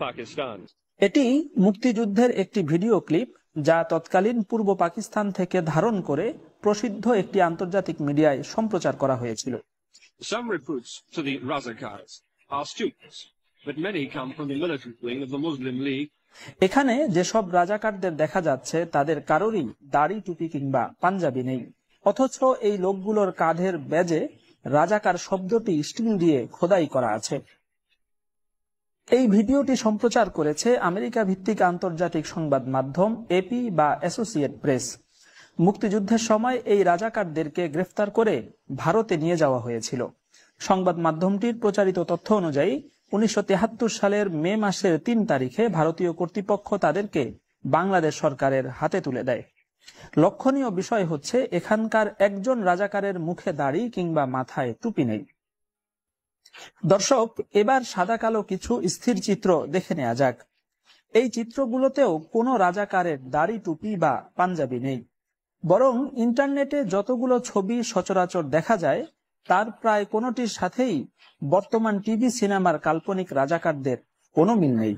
Pakistan. এটি মুক্তিযুদ্ধের একটি ভিডিও ক্লিপ যা তৎকালীন পূর্ব পাকিস্তান থেকে ধারণ করে প্রসিদ্ধ একটি আন্তর্জাতিক মিডিয়ায় সম্প্রচার করা হয়েছিল। Some recruits to the Razakars are students, but many come from the militant wing of the Muslim League. এখানে যেসব রাজাকারদের দেখা যাচ্ছে তাদের কারোরই দাড়ি, টুপি কিংবা পাঞ্জাবি নেই, অথচ এই লোকগুলোর কাঁধের ব্যাজে রাজাকার শব্দটি স্টিল দিয়ে খোদাই করা আছে। এই ভিডিওটি সম্প্রচার করেছে আমেরিকা ভিত্তিক আন্তর্জাতিক সংবাদ মাধ্যম এপি বা অ্যাসোসিয়েট প্রেস। মুক্তিযুদ্ধের সময় এই রাজাকারদেরকে গ্রেফতার করে ভারতে নিয়ে যাওয়া হয়েছিল। সংবাদ মাধ্যমটির প্রচারিত তথ্য অনুযায়ী 1973 সালের মে মাসের 3 তারিখে ভারতীয় কর্তৃপক্ষ তাদেরকে বাংলাদেশ সরকারের হাতে তুলে দেয়। লক্ষণীয় বিষয় হচ্ছে এখানকার একজন রাজাকারের মুখে দাড়ি কিংবা মাথায় টুপি নেই। দর্শক, এবার সাদা কালো কিছু স্থির চিত্র দেখে নেওয়া যাক। এই চিত্রগুলোতেও কোনো রাজাকারের দাড়ি, টুপি বা পাঞ্জাবি নেই, বরং ইন্টারনেটে যতগুলো ছবি সচরাচর দেখা যায় তার প্রায় কোনোটির সাথেই বর্তমান টিভি সিনেমার কাল্পনিক রাজাকারদের কোনো মিল নেই।